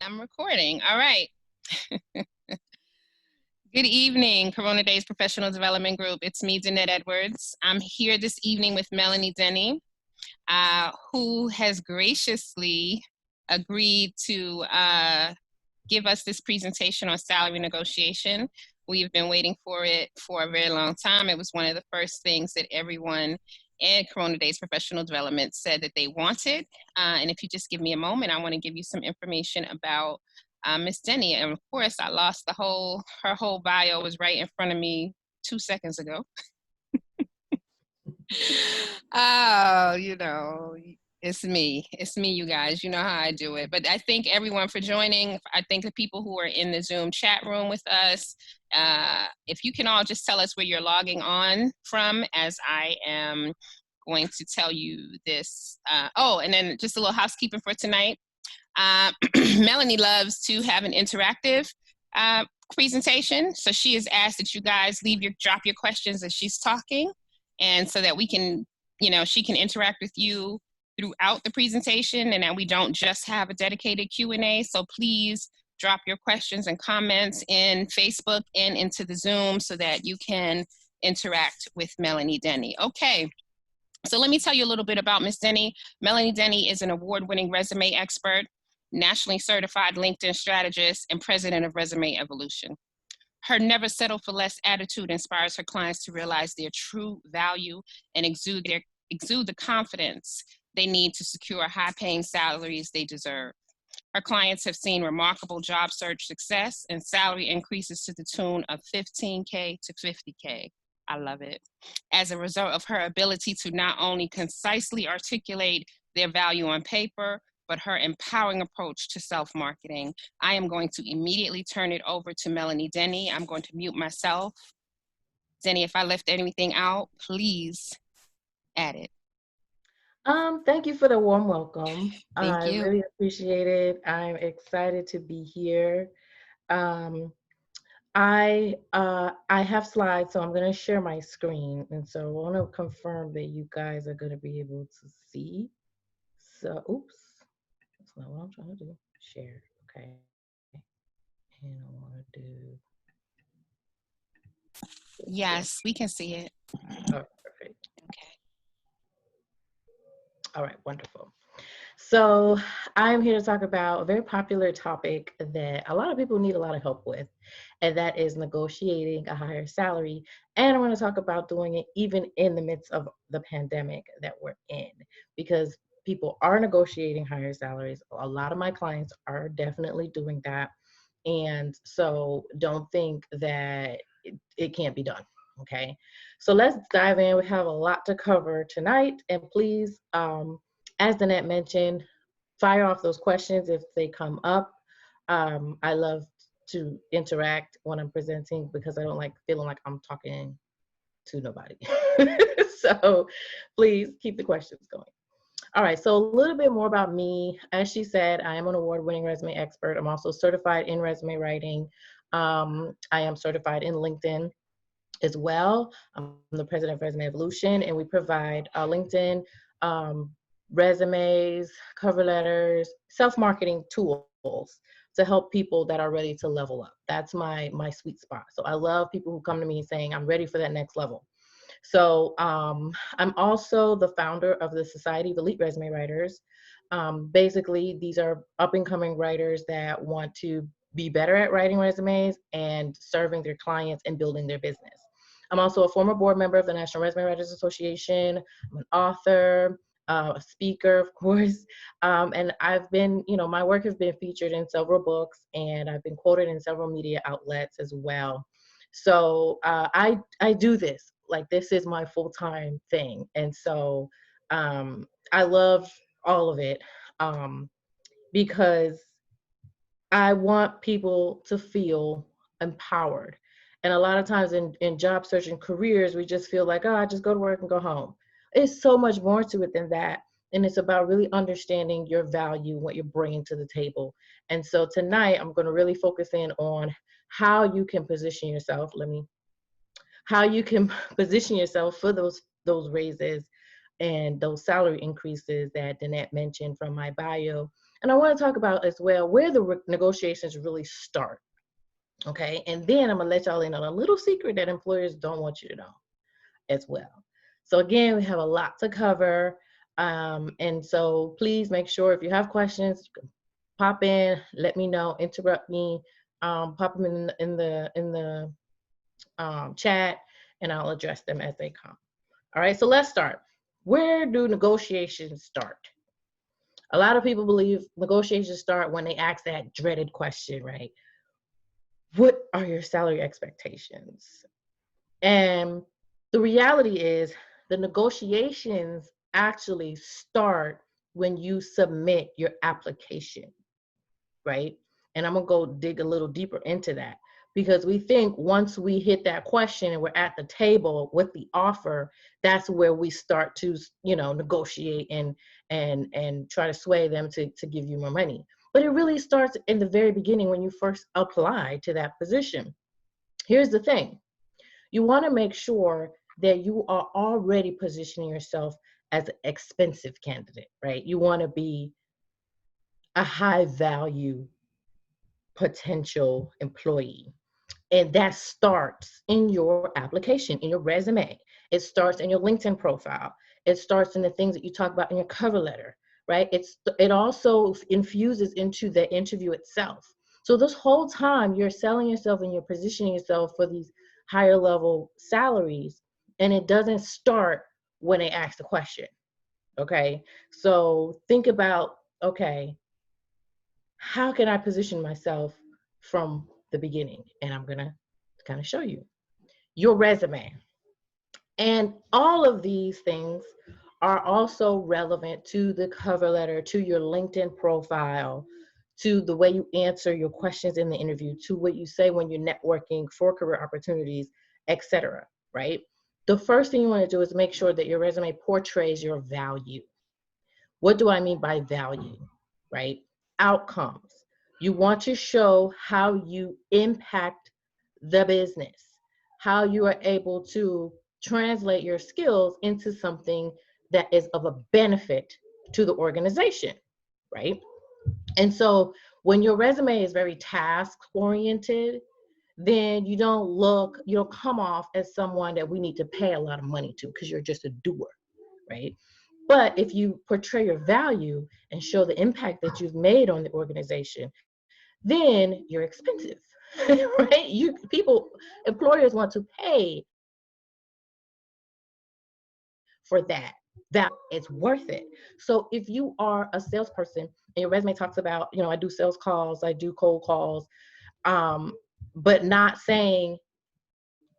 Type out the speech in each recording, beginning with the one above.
I'm recording. All right. Good evening, Corona Daze Professional Development Group. It's me, Danette Edwards. I'm here this evening with Melanie Denny, who has graciously agreed to give us this presentation on salary negotiation. We've been waiting for it for a very long time. It was one of the first things that everyone in Corona Daze Professional Development said that they wanted. And if you just give me a moment, I want to give you some information about Miss Denny. And of course, I lost her whole bio was right in front of me 2 seconds ago. Oh, it's me, you guys. You know how I do it. But I thank everyone for joining. I thank the people who are in the Zoom chat room with us. If you can all just tell us where you're logging on from, as I am going to tell you this. And then just a little housekeeping for tonight. Melanie loves to have an interactive presentation. So she has asked that you guys drop your questions as she's talking, and so that we can, she can interact with you throughout the presentation, and that we don't just have a dedicated Q&A. So please drop your questions and comments in Facebook and into the Zoom so that you can interact with Melanie Denny. Okay. So let me tell you a little bit about Ms. Denny. Melanie Denny is an award-winning resume expert, nationally certified LinkedIn strategist, and president of Resume Evolution. Her never settle for less attitude inspires her clients to realize their true value and exude the confidence they need to secure high-paying salaries they deserve. Her clients have seen remarkable job search success and salary increases to the tune of $15K to $50K. I love it. As a result of her ability to not only concisely articulate their value on paper, but her empowering approach to self-marketing. I am going to immediately turn it over to Melanie Denny. I'm going to mute myself. Denny, if I left anything out, please add it. Thank you for the warm welcome. Thank you. I really appreciate it. I'm excited to be here. I have slides, so I'm going to share my screen, and so I want to confirm that you guys are going to be able to see. So, oops, that's not what I'm trying to do. Share, okay. And I want to do. Yes, we can see it. Oh, perfect. Okay. All right, wonderful. So I'm here to talk about a very popular topic that a lot of people need a lot of help with, and that is negotiating a higher salary. And I want to talk about doing it even in the midst of the pandemic that we're in, because people are negotiating higher salaries. A lot of my clients are definitely doing that. And so don't think that it can't be done. Okay, so let's dive in. We have a lot to cover tonight, and please, as Danette mentioned, fire off those questions if they come up. I love to interact when I'm presenting because I don't like feeling like I'm talking to nobody. So please keep the questions going. All right, so a little bit more about me. As she said, I am an award-winning resume expert. I'm also certified in resume writing. I am certified in LinkedIn as well. I'm the president of Resume Evolution, and we provide LinkedIn resumes, cover letters, self-marketing tools to help people that are ready to level up. That's my sweet spot. So I love people who come to me saying, I'm ready for that next level. So I'm also the founder of the Society of Elite Resume Writers. Basically, these are up-and-coming writers that want to be better at writing resumes and serving their clients and building their business. I'm also a former board member of the National Resume Writers Association. I'm an author, a speaker, of course, and I've been, my work has been featured in several books, and I've been quoted in several media outlets as well. So I do this, like this is my full-time thing, and so I love all of it because I want people to feel empowered. And a lot of times in job searching careers, we just feel like, I just go to work and go home. It's so much more to it than that. And it's about really understanding your value, what you're bringing to the table. And so tonight, I'm going to really focus in on how you can position yourself. How you can position yourself for those raises and those salary increases that Danette mentioned from my bio. And I want to talk about as well where the negotiations really start. Okay. And then I'm going to let y'all in on a little secret that employers don't want you to know as well. So again, we have a lot to cover. And so please make sure if you have questions, you can pop in, let me know, interrupt me, pop them in the chat, and I'll address them as they come. All right, so let's start. Where do negotiations start? A lot of people believe negotiations start when they ask that dreaded question, right? What are your salary expectations? And the reality is the negotiations actually start when you submit your application, right? And I'm gonna go dig a little deeper into that, because we think once we hit that question and we're at the table with the offer, that's where we start to, negotiate and try to sway them to give you more money. But it really starts in the very beginning when you first apply to that position. Here's the thing. You want to make sure that you are already positioning yourself as an expensive candidate, right? You want to be a high value potential employee. And that starts in your application, in your resume. It starts in your LinkedIn profile. It starts in the things that you talk about in your cover letter, right? It also infuses into the interview itself. So this whole time you're selling yourself and you're positioning yourself for these higher level salaries, and it doesn't start when they ask the question, okay? So think about, okay, how can I position myself from the beginning? And I'm gonna kind of show you your resume. And all of these things are also relevant to the cover letter, to your LinkedIn profile, to the way you answer your questions in the interview, to what you say when you're networking for career opportunities, etc. Right? The first thing you want to do is make sure that your resume portrays your value. What do I mean by value? Right? Outcomes. You want to show how you impact the business, how you are able to translate your skills into something that is of a benefit to the organization, right? And so when your resume is very task oriented, then you don't come off as someone that we need to pay a lot of money to, because you're just a doer, right? But if you portray your value and show the impact that you've made on the organization, then you're expensive, right? Employers want to pay for that. That it's worth it. So if you are a salesperson and your resume talks about, I do sales calls, I do cold calls, but not saying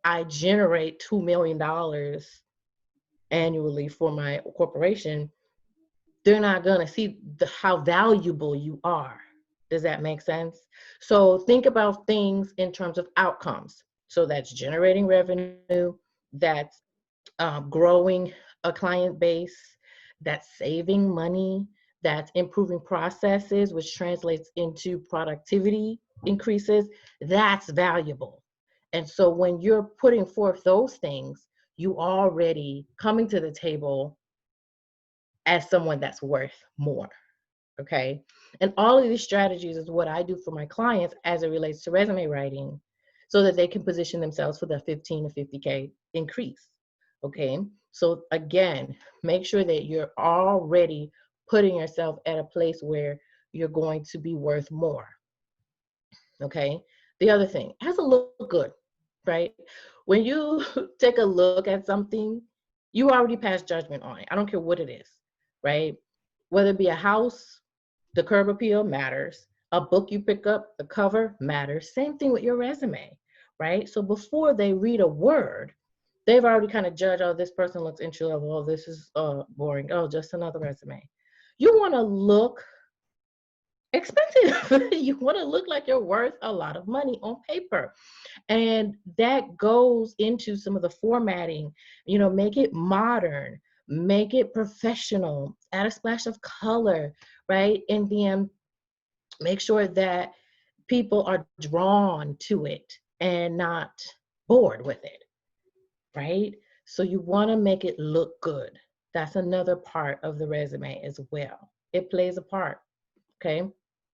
I generate $2 million annually for my corporation, they're not going to see how valuable you are. Does that make sense? So think about things in terms of outcomes. So that's generating revenue, that's growing a client base, that's saving money, that's improving processes, which translates into productivity increases. That's valuable. And so when you're putting forth those things, you already coming to the table as someone that's worth more. Okay. And all of these strategies is what I do for my clients as it relates to resume writing, so that they can position themselves for the 15 to 50K increase. Okay. So again, make sure that you're already putting yourself at a place where you're going to be worth more. Okay. The other thing, it has to look good, right? When you take a look at something, you already pass judgment on it. I don't care what it is, right? Whether it be a house, the curb appeal matters. A book you pick up, the cover matters. Same thing with your resume, right? So before they read a word, they've already kind of judged, oh, this person looks entry level. Oh, this is boring. Oh, just another resume. You want to look expensive. You want to look like you're worth a lot of money on paper. And that goes into some of the formatting, make it modern, make it professional, add a splash of color, right? And then make sure that people are drawn to it and not bored with it, right? So you want to make it look good. That's another part of the resume as well. It plays a part. Okay.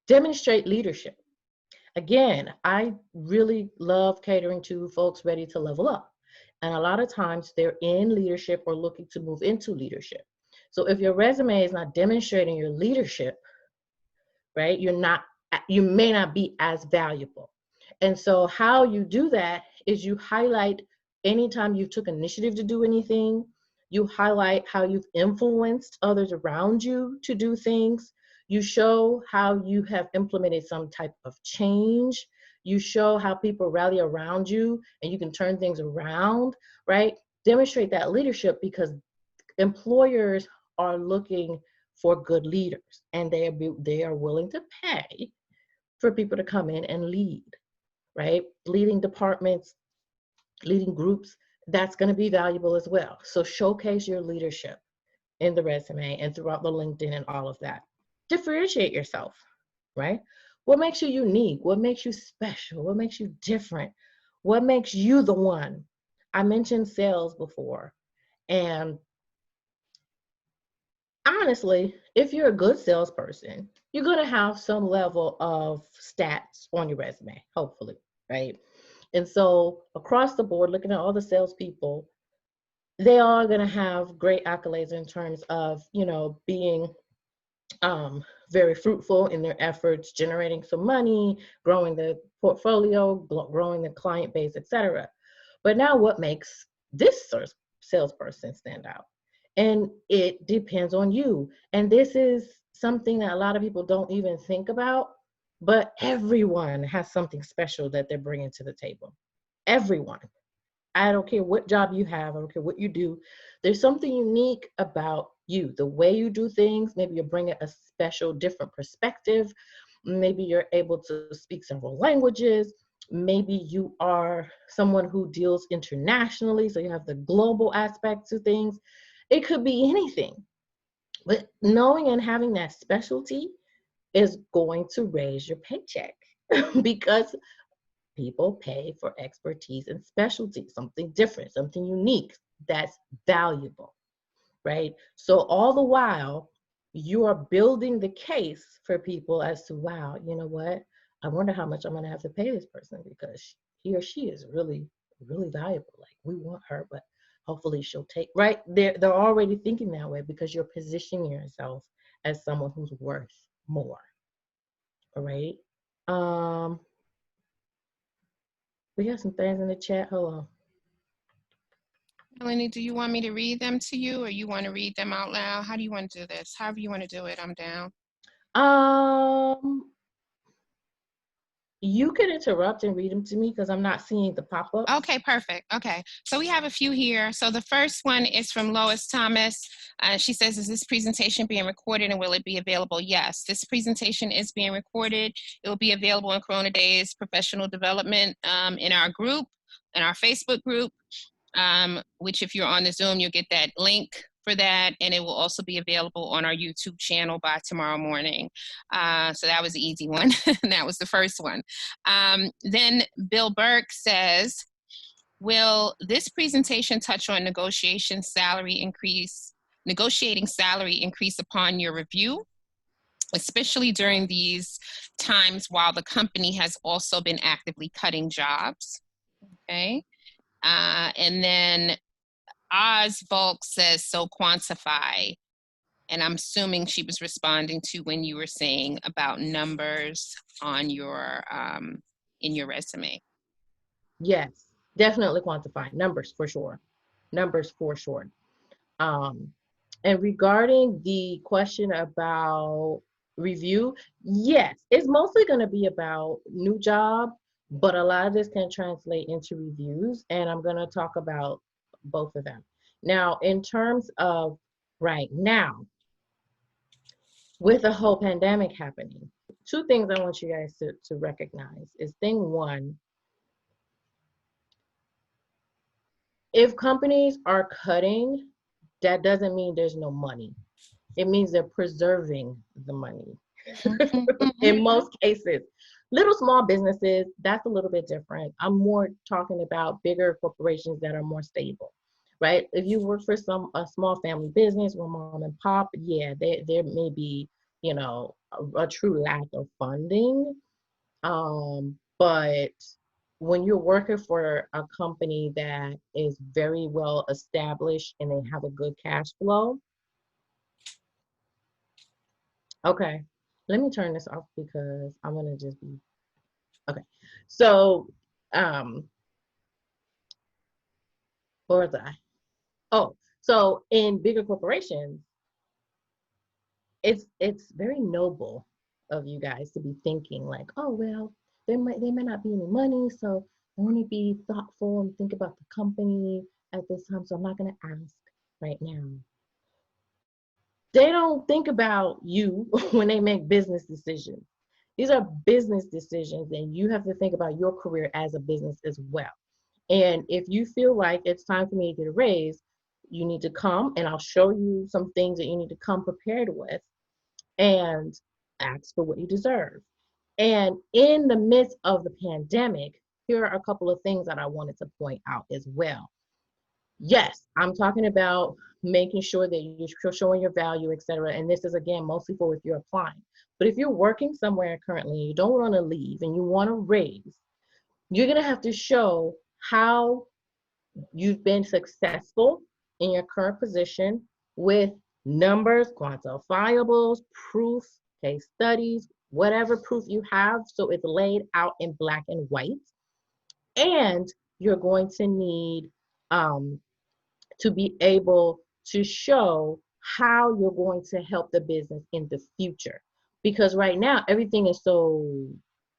Demonstrate leadership. Again, I really love catering to folks ready to level up. And a lot of times they're in leadership or looking to move into leadership. So if your resume is not demonstrating your leadership, right, you may not be as valuable. And so how you do that is you highlight anytime you took initiative to do anything, you highlight how you've influenced others around you to do things. You show how you have implemented some type of change. You show how people rally around you and you can turn things around, right? Demonstrate that leadership, because employers are looking for good leaders, and they are willing to pay for people to come in and lead, right? Leading departments, leading groups, that's going to be valuable as well. So showcase your leadership in the resume and throughout the LinkedIn and all of that. Differentiate yourself, right? What makes you unique? What makes you special? What makes you different? What makes you the one? I mentioned sales before, and honestly, if you're a good salesperson, you're going to have some level of stats on your resume, hopefully, right? And so across the board, looking at all the salespeople, they are going to have great accolades in terms of, being very fruitful in their efforts, generating some money, growing the portfolio, growing the client base, etc. But now what makes this salesperson stand out? And it depends on you. And this is something that a lot of people don't even think about, but everyone has something special that they're bringing to the table. Everyone. I don't care what job you have, I don't care what you do. There's something unique about you, the way you do things. Maybe you're bringing a special, different perspective. Maybe you're able to speak several languages. Maybe you are someone who deals internationally, so you have the global aspect to things. It could be anything. But knowing and having that specialty is going to raise your paycheck because people pay for expertise and specialty, something different, something unique that's valuable, right? So all the while, you are building the case for people as to, wow, you know what? I wonder how much I'm going to have to pay this person because he or she is really, really valuable. Like, we want her, but hopefully she'll take, right? They're already thinking that way because you're positioning yourself as someone who's worth more, all right? We got some things in the chat. Hold Melanie, do you want me to read them to you, or you want to read them out loud? How do you want to do this? However you want to do it, I'm down. on. You can interrupt and read them to me because I'm not seeing the pop-ups. Okay, perfect. Okay, so we have a few here. So the first one is from Lois Thomas. She says, is this presentation being recorded and will it be available? Yes, this presentation is being recorded. It will be available in Corona Daze Professional Development in our group, in our Facebook group, which if you're on the Zoom, you'll get that link for that, and it will also be available on our YouTube channel by tomorrow morning. So that was the easy one. That was the first one. Then Bill Burke says, will this presentation touch on negotiating salary increase upon your review, especially during these times while the company has also been actively cutting jobs? Okay. And then Oz Volk says, so quantify. And I'm assuming she was responding to when you were saying about numbers on your in your resume. Yes, definitely quantify numbers for sure. Numbers for sure. And regarding the question about review, yes, it's mostly going to be about new job, but a lot of this can translate into reviews, and I'm going to talk about both of them. Now, in terms of right now, with the whole pandemic happening, two things I want you guys to recognize is thing one, if companies are cutting, that doesn't mean there's no money. It means they're preserving the money. In most cases, little small businesses, that's a little bit different. I'm more talking about bigger corporations that are more stable, right? If you work for a small family business or mom and pop, yeah, there may be a true lack of funding. But when you're working for a company that is very well established and they have a good cash flow, okay, let me turn this off because I'm gonna just be okay. So, where was I? Oh, so in bigger corporations, it's very noble of you guys to be thinking like, oh well, there might not be any money, so I want to be thoughtful and think about the company at this time, so I'm not gonna ask right now. They don't think about you when they make business decisions. These are business decisions, and you have to think about your career as a business as well. And if you feel like it's time for me to get a raise, you need to come and I'll show you some things that you need to come prepared with and ask for what you deserve. And in the midst of the pandemic, here are a couple of things that I wanted to point out as well. Yes, I'm talking about making sure that you're showing your value, etc. And this is again mostly for if you're applying. But if you're working somewhere currently and you don't want to leave and you want to raise, you're going to have to show how you've been successful in your current position with numbers, quantifiables, proof, case studies, whatever proof you have. So it's laid out in black and white. And you're going to need to be able to show how you're going to help the business in the future. Because right now, everything is so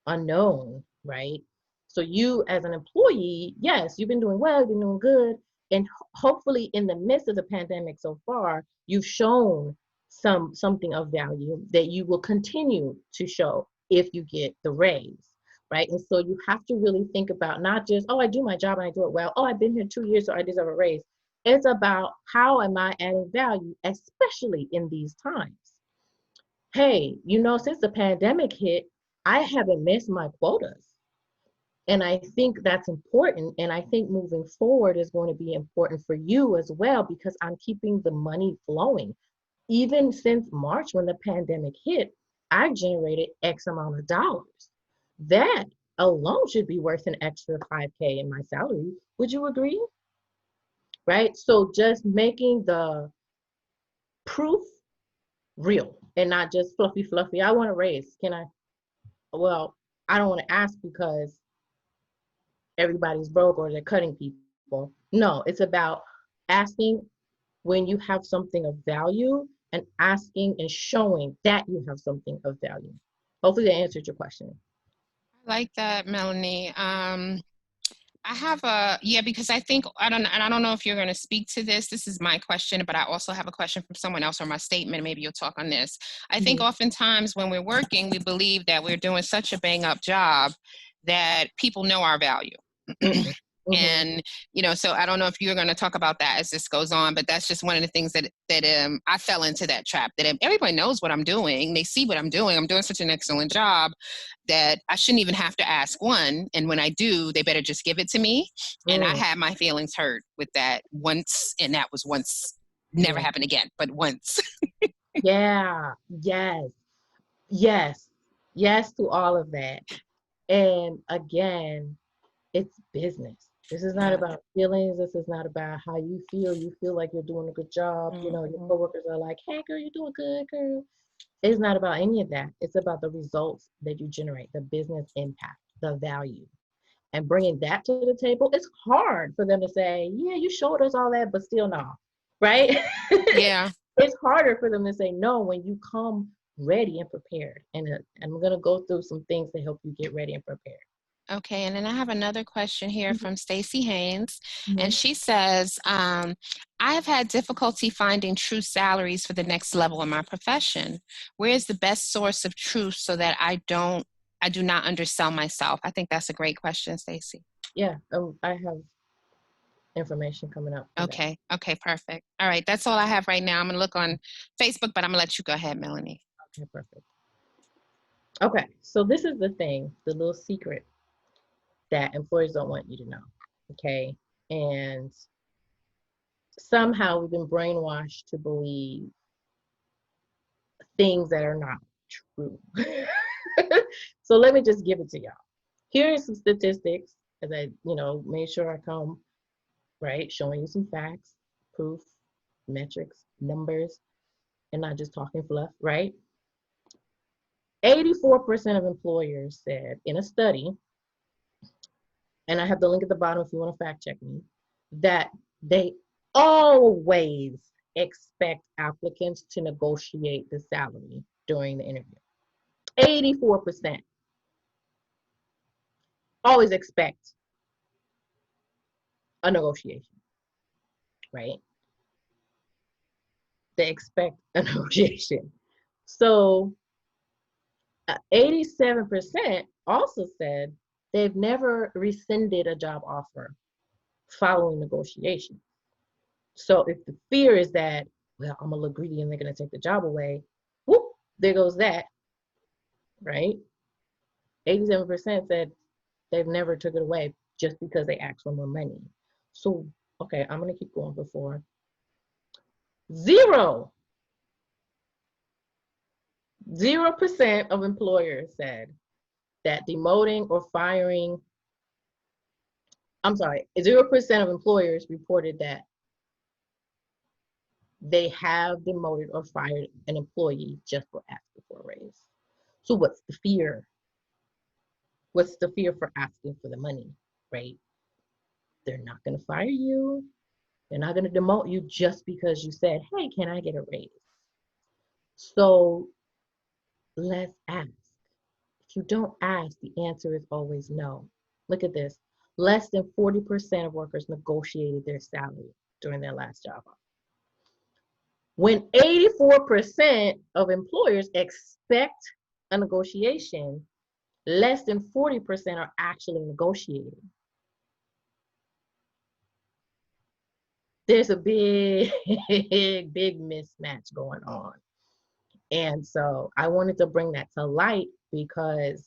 unknown, right? So you as an employee, yes, you've been doing well, you've been doing good. And hopefully in the midst of the pandemic so far, you've shown something of value that you will continue to show if you get the raise, right? And so you have to really think about not just, oh, I do my job and I do it well. Oh, I've been here 2 years, so I deserve a raise. It's about how am I adding value, especially in these times. Hey, since the pandemic hit, I haven't missed my quotas. And I think that's important. And I think moving forward is going to be important for you as well, because I'm keeping the money flowing. Even since March, when the pandemic hit, I've generated X amount of dollars. That alone should be worth an extra 5K in my salary. Would you agree? Right? So just making the proof real and not just fluffy, fluffy. I want to raise. Can I? Well, I don't want to ask because everybody's broke or they're cutting people. No, it's about asking when you have something of value and asking and showing that you have something of value. Hopefully that answered your question. I like that, Melanie. I have yeah, because I don't know if you're going to speak to this. This is my question, but I also have a question from someone else or my statement. Maybe you'll talk on this. I think oftentimes when we're working, we believe that we're doing such a bang up job that people know our value. And so I don't know if you're going to talk about that as this goes on, but that's just one of the things that I fell into that trap, that everybody knows what I'm doing. They see what I'm doing. I'm doing such an excellent job that I shouldn't even have to ask one. And when I do, they better just give it to me. And I had my feelings hurt with that once, and that was once. Never happened again, but once. Yeah. Yes to all of that. And again, it's business. This is not about feelings. This is not about how you feel. You feel like you're doing a good job. Your coworkers are like, hey, girl, you're doing good, girl. It's not about any of that. It's about the results that you generate, the business impact, the value. And bringing that to the table, it's hard for them to say, yeah, you showed us all that, but still no, right? Yeah. It's harder for them to say no when you come ready and prepared. And I'm going to go through some things to help you get ready and prepared. Okay, and then I have another question here from Stacy Haynes, and she says, I have had difficulty finding true salaries for the next level in my profession. Where is the best source of truth so that I do not undersell myself? I think that's a great question, Stacy. Yeah, I have information coming up. Okay, perfect. All right, that's all I have right now. I'm gonna look on Facebook, but I'm gonna let you go ahead, Melanie. Okay, perfect. Okay, so this is the thing, the little secret that employers don't want you to know, okay? And somehow we've been brainwashed to believe things that are not true. So let me just give it to y'all. Here are some statistics as I, made sure I come, right, showing you some facts, proof, metrics, numbers, and not just talking fluff, right? 84% of employers said in a study, and I have the link at the bottom if you want to fact check me, that they always expect applicants to negotiate the salary during the interview. 84% always expect a negotiation, right? They expect a negotiation. So 87% also said they've never rescinded a job offer following negotiation. So if the fear is that, well, I'm gonna look greedy and they're gonna take the job away, whoop, there goes that, right? 87% said they've never took it away just because they asked for more money. So, okay, I'm gonna keep going before. 0% of employers said that demoting or firing, 0% of employers reported that they have demoted or fired an employee just for asking for a raise. So what's the fear? What's the fear for asking for the money, right? They're not going to fire you. They're not going to demote you just because you said, hey, can I get a raise? So let's ask. If you don't ask, the answer is always no. Look at this. Less than 40% of workers negotiated their salary during their last job offer. When 84% of employers expect a negotiation, less than 40% are actually negotiating. There's a big, big mismatch going on. And so I wanted to bring that to light because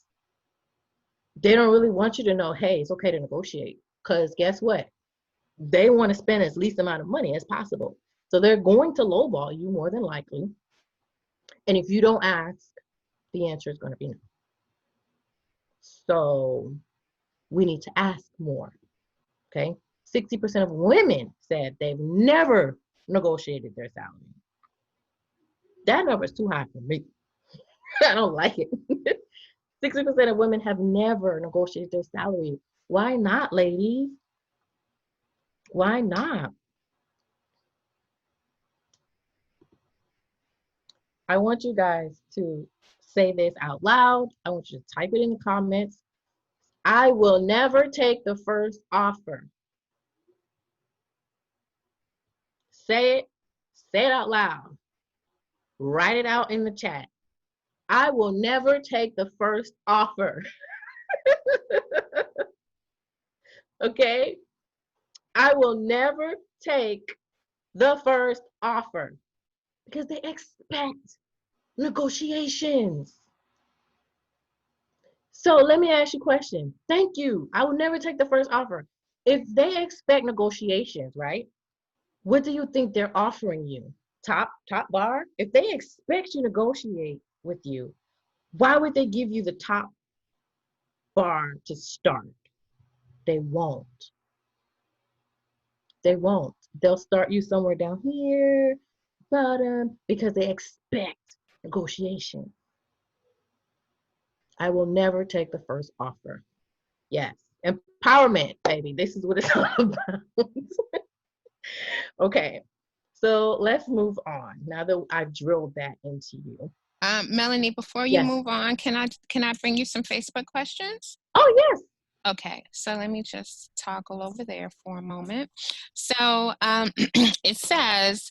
they don't really want you to know, hey, it's okay to negotiate. Because guess what? They want to spend as least amount of money as possible. So they're going to lowball you more than likely. And if you don't ask, the answer is going to be no. So we need to ask more, okay? 60% of women said they've never negotiated their salary. That number is too high for me. I don't like it. 60% of women have never negotiated their salary. Why not, ladies? Why not? I want you guys to say this out loud. I want you to type it in the comments. I will never take the first offer. Say it out loud. Write it out in the chat. I will never take the first offer. Okay? I will never take the first offer because they expect negotiations. So let me ask you a question. Thank you. I will never take the first offer. If they expect negotiations, right? What do you think they're offering you? Top bar? If they expect you to negotiate with you, why would they give you the top bar to start? They won't. They won't. They'll start you somewhere down here, bottom, because they expect negotiation. I will never take the first offer. Yes. Empowerment, baby. This is what it's all about. Okay. So let's move on. Now that I've drilled that into you. Melanie, before you move on, can I bring you some Facebook questions? Oh, yes. Okay, so let me just toggle over there for a moment. So it says,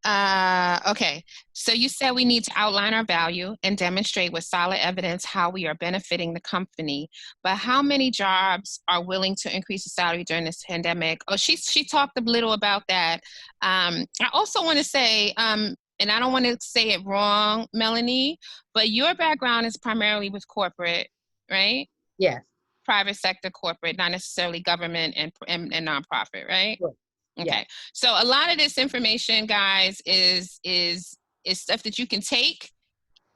okay, so you said we need to outline our value and demonstrate with solid evidence how we are benefiting the company, but how many jobs are willing to increase the salary during this pandemic? Oh, she talked a little about that. I also want to say, and I don't want to say it wrong, Melanie, but your background is primarily with corporate, right? Yes. Private sector, corporate, not necessarily government and nonprofit, right? Sure. Okay. Yeah. So a lot of this information, guys, is stuff that you can take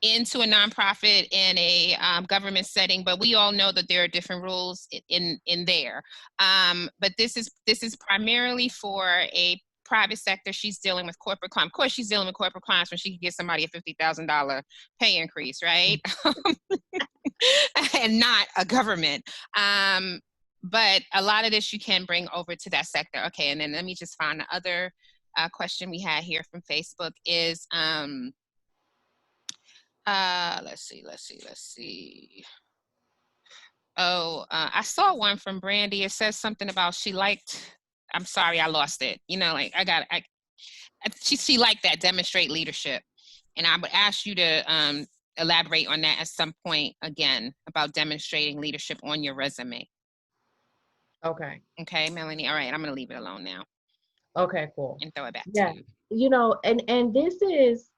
into a nonprofit in a government setting, but we all know that there are different rules in there. But this is primarily for a private sector. She's dealing with corporate crime. Of course, she's dealing with corporate crimes when she can get somebody a $50,000 pay increase, right? And not a government. But a lot of this you can bring over to that sector. Okay, and then let me just find the other question we had here from Facebook is, let's see. Oh, I saw one from Brandy. It says something about she liked, I'm sorry, I lost it. You know, like she liked that, demonstrate leadership. And I would ask you to elaborate on that at some point again about demonstrating leadership on your resume. Okay. Okay, Melanie. All right, I'm going to leave it alone now. Okay, cool. And throw it back Yeah. to you. You know, and this is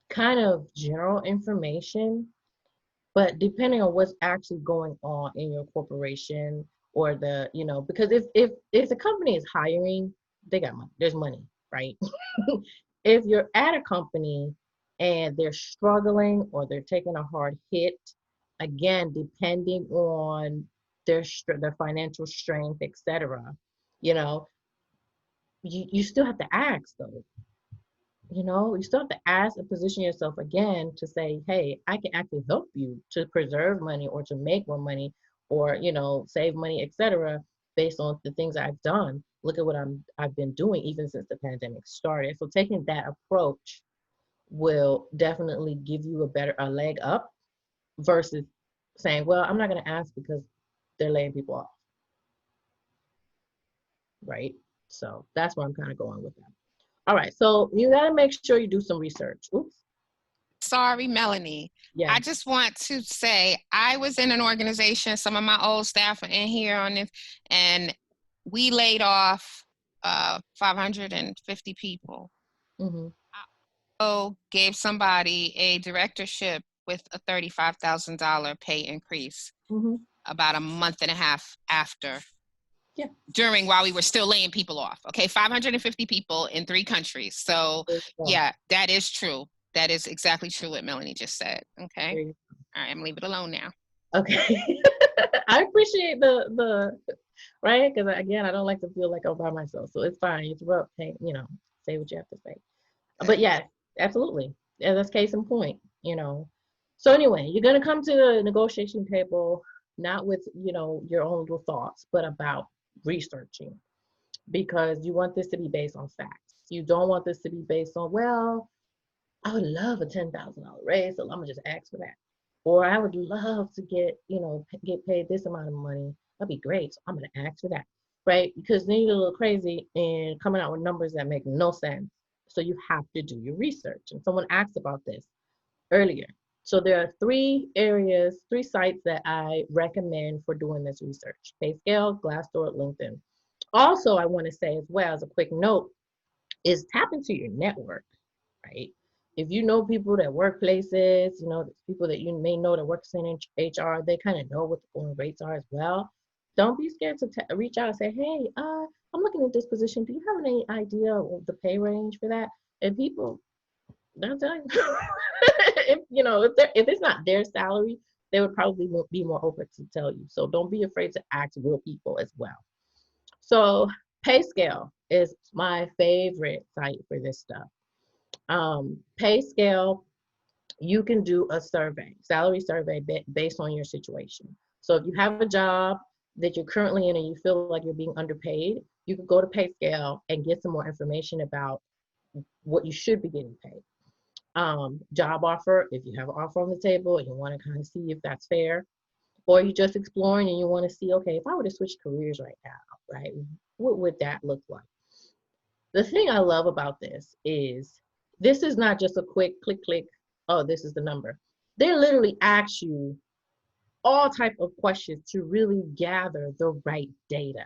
kind of general information, but depending on what's actually going on in your corporation or the, you know, because if the company is hiring, they got money. There's money, right? If you're at a company and they're struggling or they're taking a hard hit, again, depending on their financial strength, etc., you know, you still have to ask though. You know, you still have to ask and position yourself again to say, hey, I can actually help you to preserve money or to make more money or, you know, save money, etc., based on the things I've done. Look at what I've been doing even since the pandemic started. So taking that approach will definitely give you a leg up versus saying, well, I'm not going to ask because they're laying people off. Right? So that's where I'm kind of going with that. All right. So you got to make sure you do some research. Oops. Sorry, Melanie. Yeah. I just want to say I was in an organization, some of my old staff are in here on this, and we laid off 550 people. Mm-hmm. So gave somebody a directorship with a $35,000 pay increase Mm-hmm. about a month and a half after. Yeah. While we were still laying people off. Okay, 550 people in 3 countries. So yeah, that is true. That is exactly true what Melanie just said. Okay. All right, I'm gonna leave it alone now. Okay. I appreciate the right, because again, I don't like to feel like I'm by myself. So it's fine. It's rough. Hey, you know, say what you have to say. But yeah, absolutely. Yeah, that's case in point, you know. So anyway, you're gonna come to the negotiation table not with, you know, your own little thoughts, but about researching because you want this to be based on facts. You don't want this to be based on, well, I would love a $10,000 raise, so I'm gonna just ask for that. Or I would love to get, you know, get paid this amount of money. That'd be great. So I'm gonna ask for that, right? Because then you get a little crazy and coming out with numbers that make no sense. So you have to do your research. And someone asked about this earlier. So there are 3 sites that I recommend for doing this research: PayScale, Glassdoor, LinkedIn. Also, I want to say as well as a quick note is tap into your network, right? If you know people that work places, you know, people that you may know that works in HR, they kind of know what the going rates are as well. Don't be scared to reach out and say, hey, I'm looking at this position. Do you have any idea of the pay range for that? And people, they'll tell you. If you know, if it's not their salary, they would probably be more open to tell you. So don't be afraid to ask real people as well. So PayScale is my favorite site for this stuff. PayScale, you can do a survey, salary survey based on your situation. So if you have a job that you're currently in and you feel like you're being underpaid, you can go to PayScale and get some more information about what you should be getting paid. Job offer, if you have an offer on the table and you want to kind of see if that's fair, or you're just exploring and you want to see, okay, if I were to switch careers right now, right, what would that look like? The thing I love about this is not just a quick click, oh, this is the number. They literally ask you all type of questions to really gather the right data.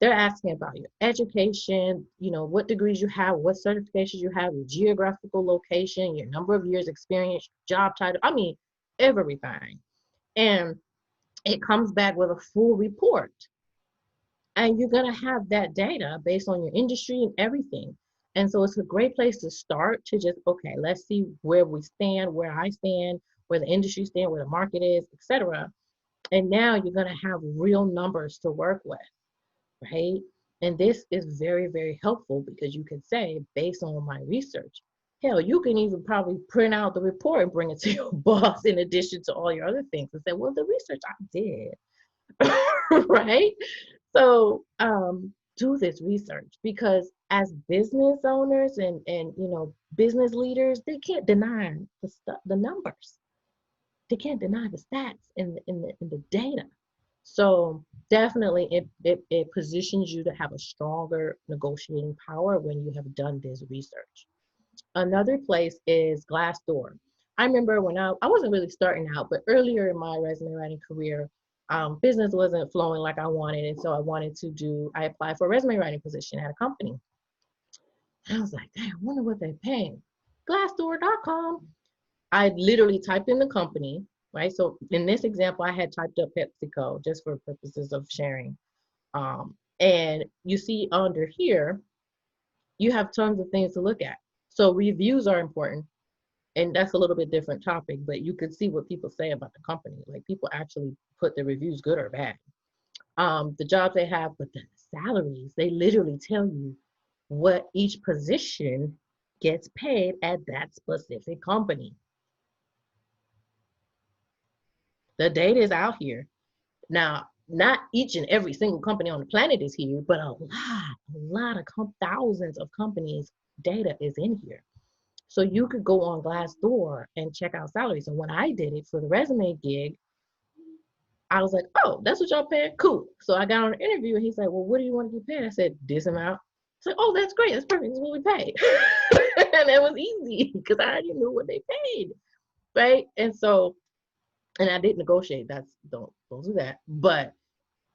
They're asking about your education, you know, what degrees you have, what certifications you have, your geographical location, your number of years experience, job title, I mean, everything. And it comes back with a full report. And you're going to have that data based on your industry and everything. And so it's a great place to start to just, okay, let's see where we stand, where I stand, where the industry stand, where the market is, etc. And now you're going to have real numbers to work with, right? And this is very, very helpful because you can say, based on my research, hell, you can even probably print out the report and bring it to your boss in addition to all your other things and say, well, the research I did, right? So do this research because as business owners and business leaders, they can't deny the stuff, the numbers. They can't deny the stats in the data. So definitely it positions you to have a stronger negotiating power when you have done this research. Another place is Glassdoor. I remember when I wasn't really starting out, but earlier in my resume writing career, business wasn't flowing like I wanted. And so I applied for a resume writing position at a company. And I was like, damn, I wonder what they're paying. Glassdoor.com. I literally typed in the company, right? So in this example, I had typed up PepsiCo just for purposes of sharing. And you see under here, you have tons of things to look at. So reviews are important. And that's a little bit different topic, but you could see what people say about the company. Like people actually put their reviews good or bad. The jobs they have, but the salaries, they literally tell you what each position gets paid at that specific company. The data is out here. Now, not each and every single company on the planet is here, but a lot of thousands of companies' data is in here. So you could go on Glassdoor and check out salaries. And when I did it for the resume gig, I was like, oh, that's what y'all paying? Cool. So I got on an interview and he's like, well, what do you want to get paid? I said, this amount. He's like, oh, that's great. That's perfect. That's what we paid. And it was easy because I already knew what they paid. Right. And so, and I didn't negotiate. Don't do that. But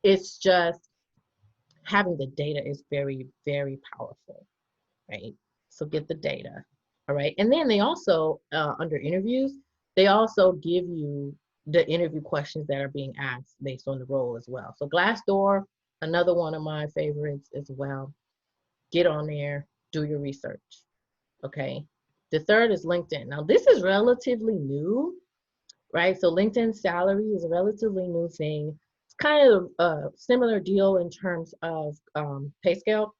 it's just having the data is very, very powerful. Right. So get the data. All right. And then they also, under interviews, they also give you the interview questions that are being asked based on the role as well. So Glassdoor, another one of my favorites as well. Get on there, do your research. Okay. The third is LinkedIn. Now, this is relatively new, right? So LinkedIn salary is a relatively new thing. It's kind of a similar deal in terms of pay scale,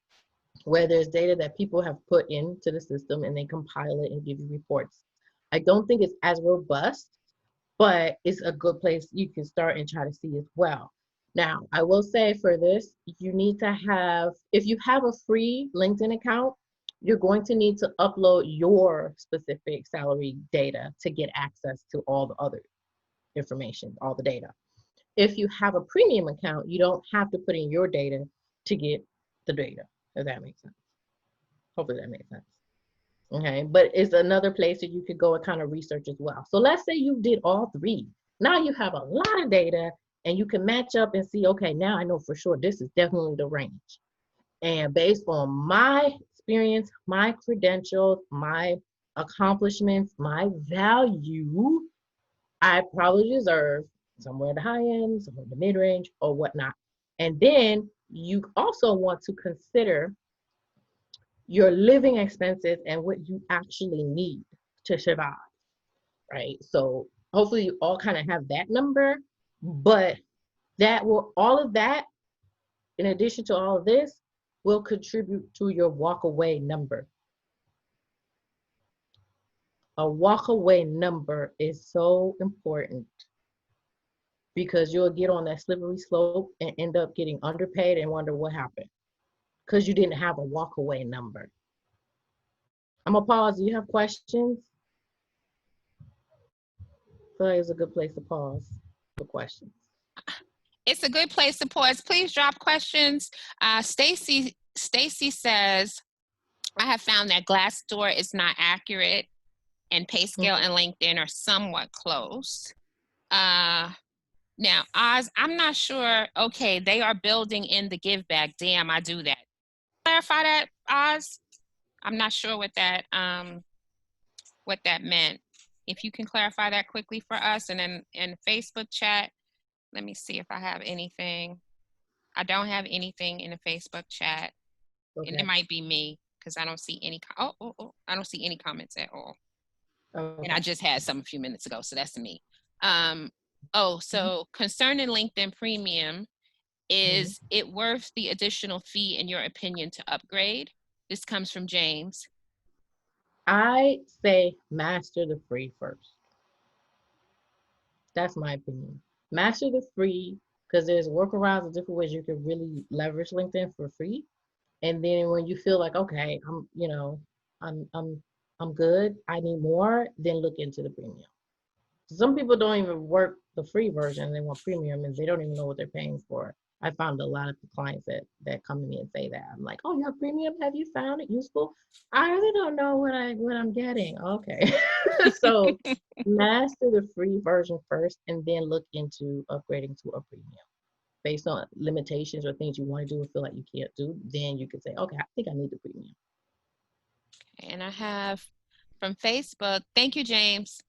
where there's data that people have put into the system and they compile it and give you reports. I don't think it's as robust, but it's a good place you can start and try to see as well. Now, I will say for this, you need to have, if you have a free LinkedIn account, you're going to need to upload your specific salary data to get access to all the other information, all the data. If you have a premium account, you don't have to put in your data to get the data, if that makes sense. Hopefully that makes sense. Okay, but it's another place that you could go and kind of research as well. So let's say you did all three. Now you have a lot of data and you can match up and see, okay, now I know for sure this is definitely the range. And based on my experience, my credentials, my accomplishments, my value, I probably deserve somewhere at the high end, somewhere in the mid range, or whatnot. And then you also want to consider your living expenses and what you actually need to survive, right? So hopefully you all kind of have that number, but that will, all of that, in addition to all of this, will contribute to your walk away number. A walk away number is so important because you'll get on that slippery slope and end up getting underpaid and wonder what happened because you didn't have a walk away number. I'm gonna pause. Do you have questions? I feel like it's a good place to pause for questions. It's a good place to pause. Please drop questions. Stacy says, I have found that Glassdoor is not accurate and PayScale and LinkedIn are somewhat close. Now, Oz, I'm not sure. Okay, they are building in the give back. Damn, I do that. Clarify that, Oz. I'm not sure what that meant. If you can clarify that quickly for us, and then in Facebook chat, let me see if I have anything. I don't have anything in the Facebook chat, and it might be me. because I don't see any. I don't see any comments at all. Okay. And I just had some a few minutes ago, so that's me. So concerning LinkedIn Premium, is it worth the additional fee in your opinion to upgrade? This comes from James. I say master the free first. That's my opinion. Master the free because there's workarounds and different ways you can really leverage LinkedIn for free. And then when you feel like, okay, I'm I'm good, I need more, then look into the premium. Some people don't even work the free version, they want premium and they don't even know what they're paying for. I found a lot of clients that come to me and say that. I'm like, oh, you have premium? Have you found it useful? I really don't know what I'm getting. Okay. So master the free version first and then look into upgrading to a premium. Based on limitations or things you want to do and feel like you can't do, then you can say, okay, I think I need the premium. And I have from Facebook, thank you, James.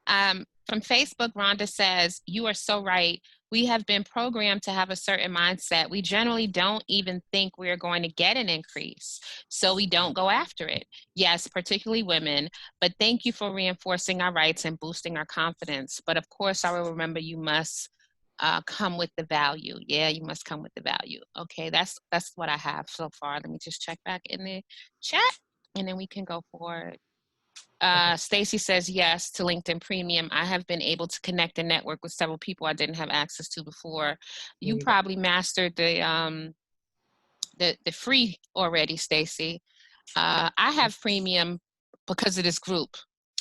From Facebook, Rhonda says, you are so right. We have been programmed to have a certain mindset. We generally don't even think we're going to get an increase, so we don't go after it. Yes, particularly women, but thank you for reinforcing our rights and boosting our confidence. But of course, I will remember you must come with the value. Yeah, you must come with the value. Okay, that's what I have so far. Let me just check back in the chat and then we can go forward. Stacy says yes to LinkedIn Premium. I have been able to connect and network with several people I didn't have access to before. You probably mastered the free already, Stacy. I have Premium because of this group.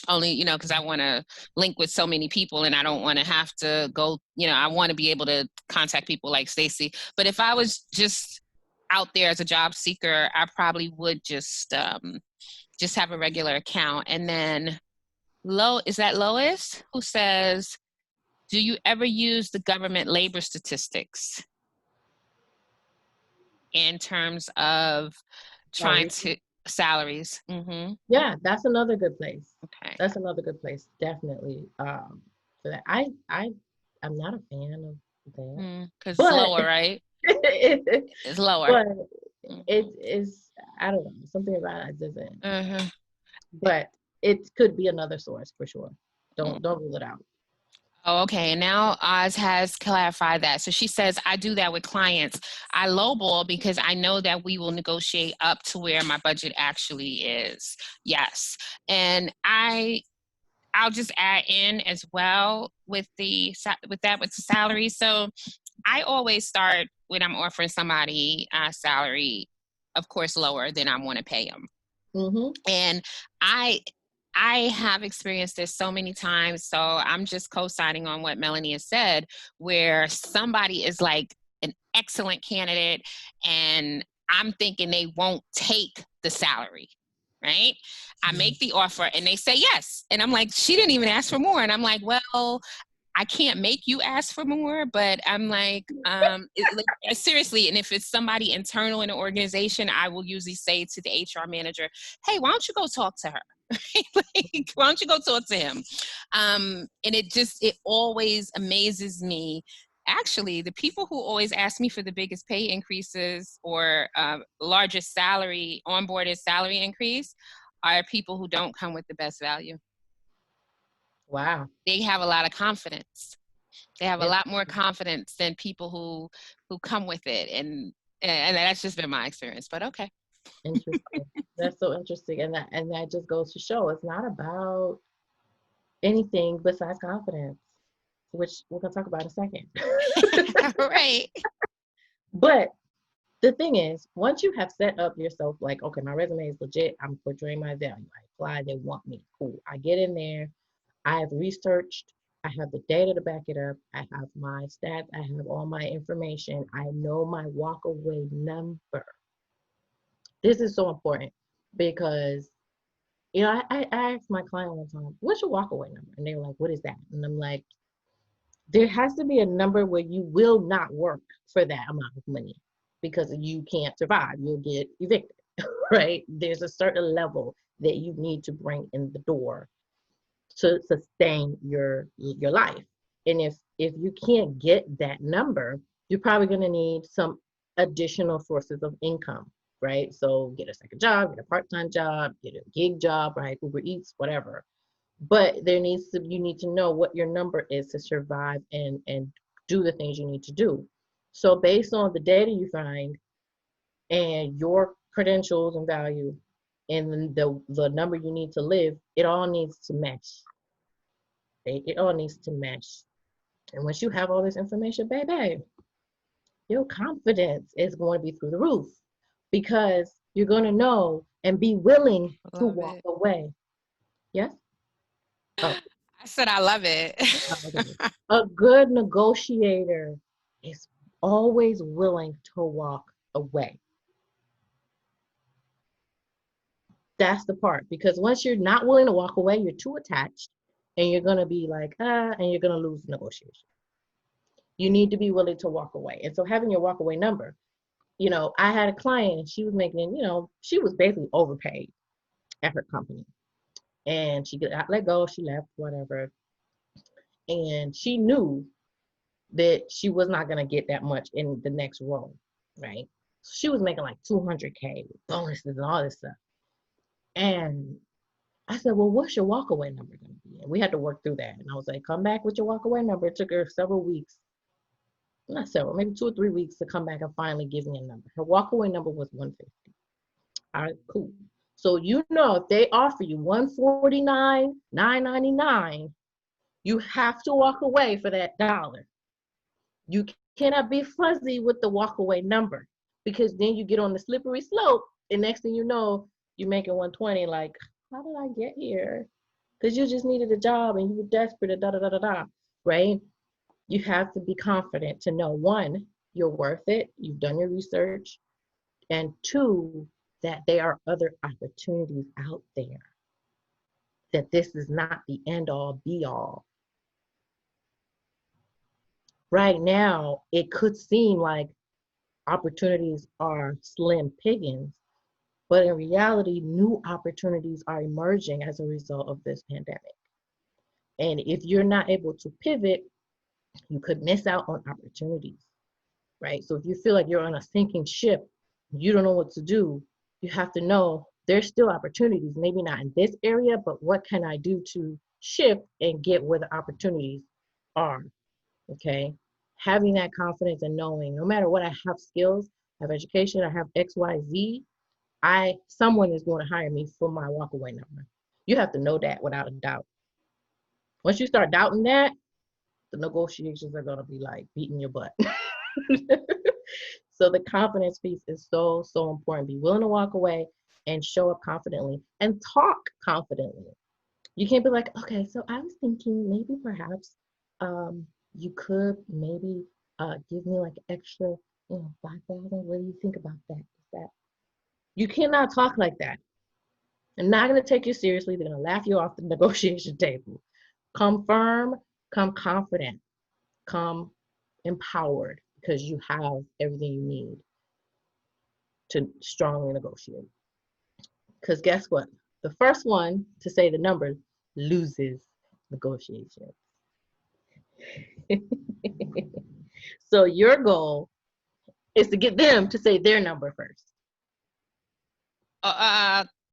Only, because I want to link with so many people and I don't want to have to go, I want to be able to contact people like Stacy. But if I was just out there as a job seeker, I probably would just have a regular account. And then is that Lois who says, do you ever use the government labor statistics in terms of trying to salaries? Yeah, that's another good place. Okay. That's another good place, definitely. For that, I'm not a fan of that because it's lower, right? It's lower. But it is, I don't know, something about it doesn't. But it could be another source for sure. Don't rule it out. Oh, okay. And now Oz has clarified that. So she says, I do that with clients. I lowball because I know that we will negotiate up to where my budget actually is. Yes. And I'll just add in as well with the salary. So I always start when I'm offering somebody a salary, of course, lower than I want to pay them. And I have experienced this so many times, so I'm just co-signing on what Melanie has said, where somebody is like an excellent candidate and I'm thinking they won't take the salary, right? I make the offer and they say yes. And I'm like, she didn't even ask for more. And I'm like, well, I can't make you ask for more, but I'm like, seriously, and if it's somebody internal in the organization, I will usually say to the HR manager, hey, why don't you go talk to her? Like, why don't you go talk to him? And it always amazes me. Actually, the people who always ask me for the biggest pay increases or largest onboarded salary increase are people who don't come with the best value. Wow. They have a lot of confidence. They have a lot more confidence than people who come with it. And that's just been my experience, but okay. Interesting. That's so interesting. And that just goes to show it's not about anything besides confidence, which we're going to talk about in a second. Right. But the thing is, once you have set up yourself like, okay, my resume is legit, I'm portraying my value, I apply, they want me, cool. I get in there, I have researched, I have the data to back it up, I have my stats, I have all my information, I know my walkaway number. This is so important because, I asked my client one time, what's your walkaway number? And they were like, what is that? And I'm like, there has to be a number where you will not work for that amount of money because you can't survive. You'll get evicted, right? There's a certain level that you need to bring in the door to sustain your life. And if you can't get that number, you're probably going to need some additional sources of income. right? So get a second job, get a part-time job, get a gig job, right? Uber Eats, whatever. But you need to know what your number is to survive and do the things you need to do. So based on the data you find and your credentials and value and the number you need to live, it all needs to mesh. It all needs to mesh. And once you have all this information, baby, your confidence is going to be through the roof because you're going to know and be willing to Love walk it. away. Yes? Oh, I said I love it. okay. A good negotiator is always willing to walk away. That's the part because once you're not willing to walk away, you're too attached and you're going to be like, and you're going to lose negotiation. You need to be willing to walk away. And so having your walk away number, I had a client and she was making, she was basically overpaid at her company. And she got let go, she left, whatever. And she knew that she was not going to get that much in the next role, right? She was making like 200K with bonuses and all this stuff. And I said, well, what's your walkaway number going to be? And we had to work through that. And I was like, come back with your walkaway number. It took her several weeks, not several, maybe 2 or 3 weeks to come back and finally give me a number. Her walkaway number was 150. All right, cool. So if they offer you 149, 999, you have to walk away for that dollar. You cannot be fuzzy with the walkaway number because then you get on the slippery slope and next thing you know, you're making 120 like, how did I get here? Because you just needed a job and you were desperate, da da da da da, right? You have to be confident to know, one, you're worth it, you've done your research, and two, that there are other opportunities out there, that this is not the end all be all. Right now, it could seem like opportunities are slim pickings, but in reality, new opportunities are emerging as a result of this pandemic. And if you're not able to pivot, you could miss out on opportunities, right? So if you feel like you're on a sinking ship, you don't know what to do, you have to know there's still opportunities, maybe not in this area, but what can I do to shift and get where the opportunities are, okay? Having that confidence and knowing no matter what, I have skills, I have education, I have XYZ, someone is going to hire me for my walkaway number. You have to know that without a doubt. Once you start doubting that, the negotiations are going to be like beating your butt. So the confidence piece is so, so important. Be willing to walk away and show up confidently and talk confidently. You can't be like, okay, so I was thinking maybe perhaps you could maybe give me like extra, 5,000. What do you think about that? You cannot talk like that. They're not going to take you seriously. They're going to laugh you off the negotiation table. Come firm, come confident, come empowered because you have everything you need to strongly negotiate. Because guess what? The first one to say the number loses negotiation. So your goal is to get them to say their number first.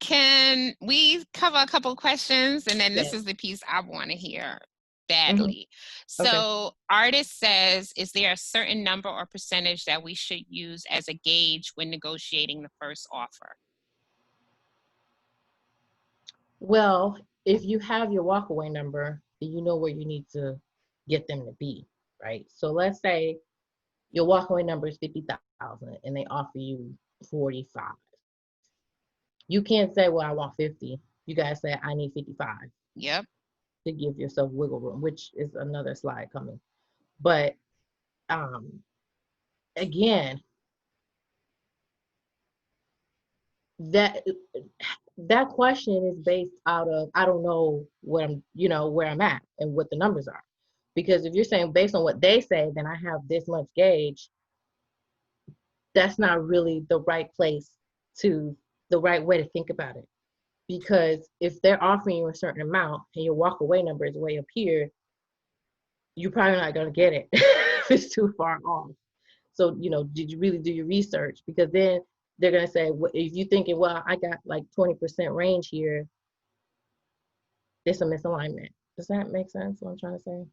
Can we cover a couple questions? And then this Yes. is the piece I want to hear badly. Okay. So artist says, is there a certain number or percentage that we should use as a gauge when negotiating the first offer? Well, if you have your walkaway number, then you know where you need to get them to be, right? So let's say your walkaway number is 50,000 and they offer you 45. You can't say, well, I want 50. You guys say, I need 55. Yep. To give yourself wiggle room, which is another slide coming. But again, that question is based out of I don't know what where I'm at and what the numbers are. Because if you're saying based on what they say, then I have this much gauge, that's not really the right way to think about it. Because if they're offering you a certain amount and your walk away number is way up here, you're probably not going to get it if it's too far off. So, did you really do your research? Because then they're going to say, if you're thinking, well, I got like 20% range here, it's a misalignment. Does that make sense, what I'm trying to say?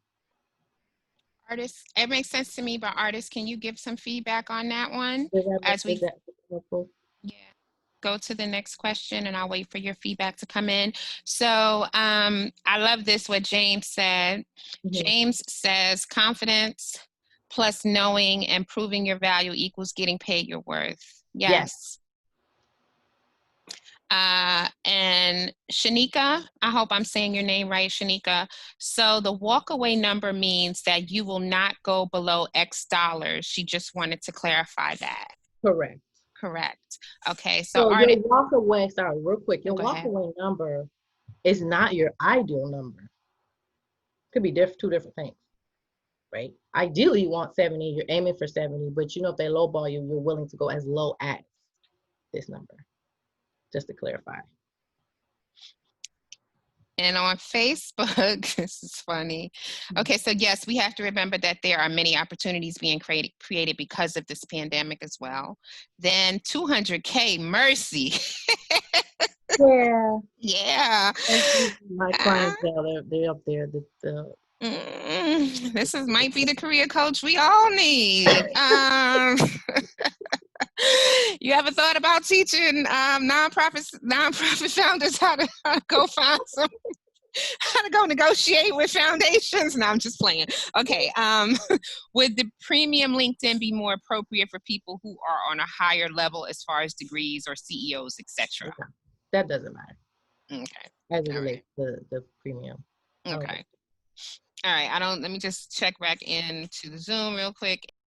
Artists, it makes sense to me, but artists, can you give some feedback on that one? Is that helpful? Yeah, go to the next question and I'll wait for your feedback to come in. So I love this, what James said. James says confidence plus knowing and proving your value equals getting paid your worth. Yes. And Shanika, I hope I'm saying your name right, Shanika. So the walkaway number means that you will not go below X dollars. She just wanted to clarify that. Correct. Correct. Okay, so your walkaway, sorry, real quick, your walkaway number is not your ideal number. Could be two different things, right? Ideally, you want 70, you're aiming for 70, but you know, if they lowball you, you're willing to go as low as this number, just to clarify. And on Facebook, this is funny. Okay, so yes, we have to remember that there are many opportunities being created because of this pandemic as well. Then 200K, mercy. Yeah. Yeah. My clients, they're up there. This might be the career coach we all need. You ever thought about teaching nonprofit founders how to go find how to go negotiate with foundations? No, I'm just playing. Okay. Would the premium LinkedIn be more appropriate for people who are on a higher level as far as degrees or CEOs, etc.? That doesn't matter. Okay. As it relates to the premium. Okay. All right. Let me just check back into the Zoom real quick.